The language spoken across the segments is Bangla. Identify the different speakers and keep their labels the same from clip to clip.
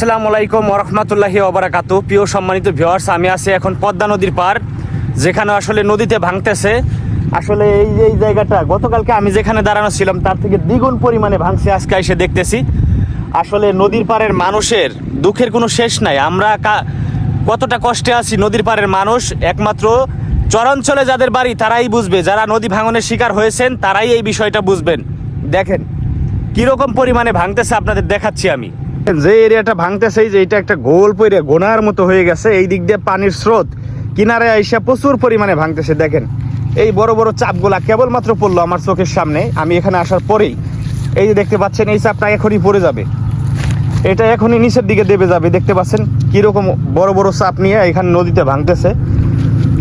Speaker 1: আসসালামু আলাইকুম ওয়া রাহমাতুল্লাহি ওয়া বারাকাতুহু। প্রিয় সম্মানিত ভিউয়ার্স, আমি আছি এখন পদ্মা নদীর পার, যেখানে আসলে নদীতে ভাঙতেছে। আসলে এই জায়গাটা গতকালকে আমি যেখানে দাঁড়ানো ছিলাম তার থেকে দ্বিগুণ পরিমাণে ভাঙছে আজকে এসে দেখতেছি। আসলে নদীর পাড়ের মানুষের দুঃখের কোনো শেষ নাই। আমরা কতটা কষ্টে আছি নদীর পাড়ের মানুষ একমাত্র চরাঞ্চলে যাদের বাড়ি তারাই বুঝবে, যারা নদী ভাঙনের শিকার হয়েছেন তারাই এই বিষয়টা বুঝবেন। দেখেন কীরকম পরিমাণে ভাঙতেছে, আপনাদের দেখাচ্ছি আমি। যে এরিয়াটা ভাঙতেছে, যে এটা একটা গোল পরে গোনার মতো হয়ে গেছে, এই দিক দিয়ে পানির স্রোত কিনারে আইসা প্রচুর পরিমাণে ভাঙতেছে। দেখেন এই বড় বড় চাপগুলা কেবলমাত্র পড়লো আমার চোখের সামনে, আমি এখানে আসার পরেই। এই যে দেখতে পাচ্ছেন এই চাপটা এখনই পড়ে যাবে, এটা এখনই নিচের দিকে দেবে যাবে। দেখতে পাচ্ছেন কীরকম বড় বড় চাপ নিয়ে এখানে নদীতে ভাঙতেছে।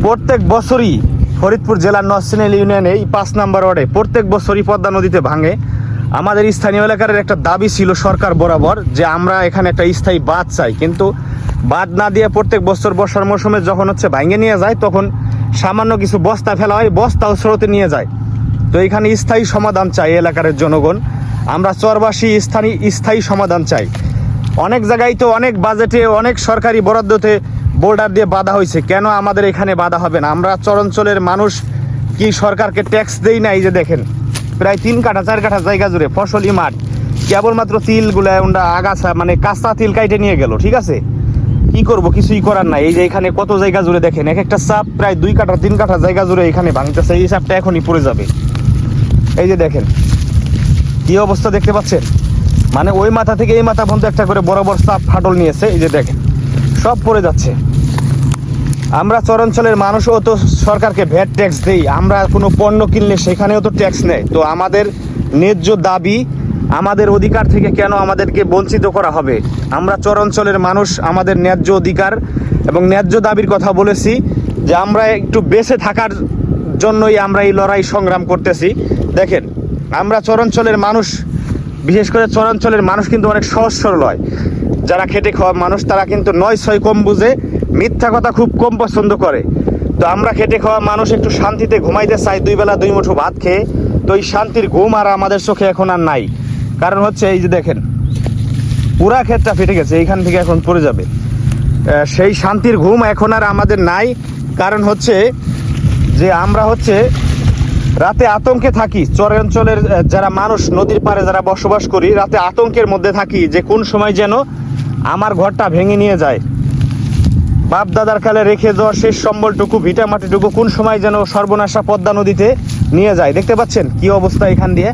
Speaker 1: প্রত্যেক বছরই ফরিদপুর জেলার নরসিংদী ইউনিয়নে এই 5 নম্বর ওয়ার্ডে প্রত্যেক বছরই পদ্মা নদীতে ভাঙে। আমাদের স্থানীয় এলাকার একটা দাবি ছিল সরকার বরাবর যে আমরা এখানে একটা স্থায়ী বাঁধ চাই, কিন্তু বাঁধ না দিয়ে প্রত্যেক বছর বর্ষার মৌসুমে যখন ভাঙে নিয়ে যায় তখন সামান্য কিছু বস্তা ফেলা হয়, বস্তাও স্রোতে নিয়ে যায়। তো এখানে স্থায়ী সমাধান চাই এলাকার জনগণ, আমরা চরবাসী স্থায়ী সমাধান চাই। অনেক জায়গায় তো অনেক বাজেটে অনেক সরকারি বরাদ্দতে বোর্ডার দিয়ে বাধা হয়েছে, কেন আমাদের এখানে বাধা হবে না? আমরা চরাঞ্চলের মানুষ কি সরকারকে ট্যাক্স দেই না? এই যে দেখেন প্রায় 3 কাঠা 4 কাঠা জায়গা জুড়ে ফসলি মাঠ, কেবলমাত্র তিলগুলা ওটা আগাছা মানে কাঁচা তিল কাইটে নিয়ে গেল। ঠিক আছে, কি করব, কিছুই করার নাই। এই যে এখানে কত জায়গা জুড়ে দেখেন এক একটা চাপ প্রায় 2 কাঠা 3 কাঠা জায়গা জুড়ে এখানে ভাঙতেছে। এই চাপটা এখনই পড়ে যাবে। এই যে দেখেন কি অবস্থা দেখতে পাচ্ছেন, মানে ওই মাথা থেকে এই মাথা পর্যন্ত একটা করে বড় বড় চাপ ফাটল নিয়েছে। এই যে দেখেন সব পড়ে যাচ্ছে। আমরা চরাঞ্চলের মানুষও তো সরকারকে ভ্যাট ট্যাক্স দেই, আমরা কোনো পণ্য কিনলে সেখানেও তো ট্যাক্স নেয়। তো আমাদের ন্যায্য দাবি, আমাদের অধিকার থেকে কেন আমাদেরকে বঞ্চিত করা হবে? আমরা চরাঞ্চলের মানুষ, আমাদের ন্যায্য অধিকার এবং ন্যায্য দাবির কথা বলেছি যে আমরা একটু বেঁচে থাকার জন্যই আমরা এই লড়াই সংগ্রাম করতেছি। দেখেন আমরা চরাঞ্চলের মানুষ, বিশেষ করে চরাঞ্চলের মানুষ কিন্তু অনেক সহজ সরল হয়। যারা খেটে খাওয়া মানুষ তারা কিন্তু 9-6 কম বুঝে, মিথ্যা কথা খুব কম পছন্দ করে। তো আমরা খেটে খাওয়া মানুষ একটু শান্তিতে ঘুমাইতে চাই, 2 বেলা 2 মুঠো ভাত খেয়ে। তো এই শান্তির ঘুম আর আমাদের চোখে এখন আর নাই। কারণ এই যে দেখেন পুরা ক্ষেতটা ফেটে গেছে, এইখান থেকে এখন পড়ে যাবে। সেই শান্তির ঘুম এখন আর আমাদের নাই। কারণ যে আমরা রাতে আতঙ্কে থাকি। চরাঞ্চলের যারা মানুষ নদীর পাড়ে যারা বসবাস করি, রাতে আতঙ্কের মধ্যে থাকি যে কোন সময় যেন আমার ঘরটা ভেঙে নিয়ে যায়। বাপ দাদার কালে রেখে যাওয়া শেষ সম্বলটুকু, ভিটা মাটিটুকু কোন সময় যেন সর্বনাশা পদ্মা নদীতে নিয়ে যায়। দেখতে পাচ্ছেন কি অবস্থা এখান দিয়ে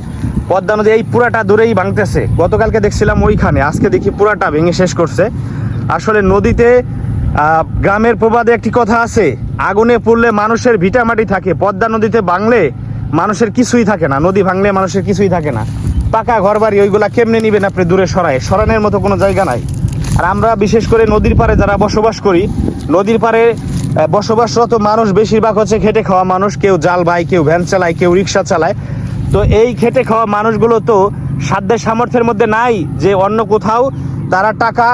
Speaker 1: পদ্মা নদী, এই পুরাটা দূরেই ভাঙতেছে। গতকালকে দেখছিলাম ওইখানে, আজকে দেখি পুরাটা ভেঙে শেষ করছে। আসলে নদীতে গ্রামের প্রবাদে একটি কথা আছে, আগুনে পড়লে মানুষের ভিটা মাটি থাকে, পদ্মা নদীতে ভাঙলে মানুষের কিছুই থাকে না। নদী ভাঙলে মানুষের কিছুই থাকে না। পাকা ঘর বাড়ি ওইগুলা কেমনে নিবেন আপনি? দূরে সরানোর মতো কোনো জায়গা নাই। আর আমরা বিশেষ করে নদীর পাড়ে যারা বসবাস করি, নদীর পাড়ে বসবাসরত মানুষ বেশিরভাগ খেটে খাওয়া মানুষ। কেউ জাল ভাই, কেউ ভ্যান চালায়, কেউ রিক্সা চালায়। তো এই খেটে খাওয়া মানুষগুলো তো সাধ্যের সামর্থ্যের মধ্যে নাই যে অন্য কোথাও তারা টাকা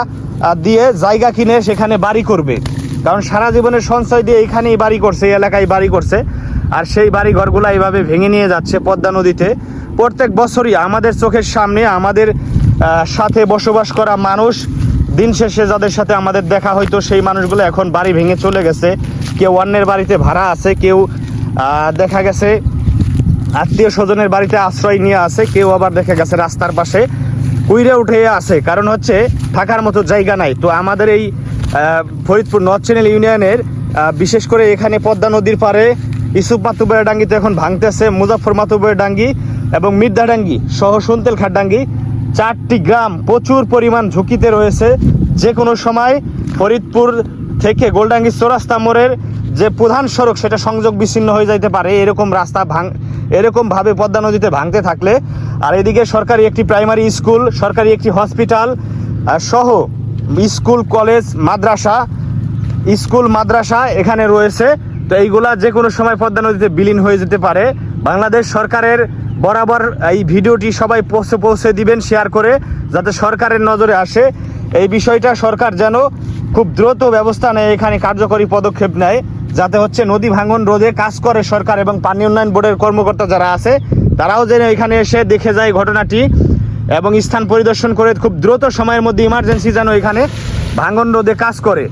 Speaker 1: দিয়ে জায়গা কিনে সেখানে বাড়ি করবে। কারণ সারা জীবনের সঞ্চয় দিয়ে এইখানেই বাড়ি করছে, এই এলাকায় বাড়ি করছে। আর সেই বাড়ি ঘরগুলো এইভাবে ভেঙে নিয়ে যাচ্ছে পদ্মা নদীতে। প্রত্যেক বছরই আমাদের চোখের সামনে আমাদের সাথে বসবাস করা মানুষ, দিন শেষে যাদের সাথে আমাদের দেখা হয়তো সেই মানুষগুলো এখন বাড়ি ভেঙে চলে গেছে। কেউ অন্যের বাড়িতে ভাড়া আছে, কেউ দেখা গেছে আত্মীয় স্বজনের বাড়িতে আশ্রয় নিয়ে আছে, কেউ আবার দেখা গেছে রাস্তার পাশে কুইরে উঠে আছে। কারণ থাকার মতো জায়গা নাই। তো আমাদের এই ফরিদপুর নরসিংদী ইউনিয়নের বিশেষ করে এখানে পদ্মা নদীর পাড়ে ইসুফ মাতুব্বরের ডাঙ্গিতে এখন ভাঙতেছে, মুজাফর মাতুব্বরের ডাঙ্গি এবং মির্ধাডাঙ্গি সহ সুনতেলখাট ডাঙ্গি, 4টি গ্রাম প্রচুর পরিমাণ ঝুঁকিতে রয়েছে। যে কোনো সময় ফরিদপুর থেকে গোলডাঙ্গি চৌরাস্তা মোড়ের যে প্রধান সড়ক সেটা সংযোগ বিচ্ছিন্ন হয়ে যাইতে পারে এরকম রাস্তা এরকমভাবে পদ্মা নদীতে ভাঙতে থাকলে। আর এদিকে সরকারি একটি প্রাইমারি স্কুল, সরকারি একটি হসপিটাল সহ স্কুল কলেজ মাদ্রাসা এখানে রয়েছে। তো এইগুলা যে কোনো সময় পদ্মা নদীতে বিলীন হয়ে যেতে পারে। বাংলাদেশ সরকারের বরাবর এই ভিডিওটি সবাই পৌঁছে দিবেন শেয়ার করে, যাতে সরকারের নজরে আসে এই বিষয়টা। সরকার যেন খুব দ্রুত ব্যবস্থা নেয়, এখানে কার্যকরী পদক্ষেপ নেয়, যাতে নদী ভাঙন রোধে কাজ করে সরকার এবং পানি উন্নয়ন বোর্ডের কর্মকর্তা যারা আছে তারাও যেন এখানে এসে দেখে যায় ঘটনাটি এবং স্থান পরিদর্শন করে খুব দ্রুত সময়ের মধ্যে ইমার্জেন্সি যেন এখানে ভাঙন রোধে কাজ করে।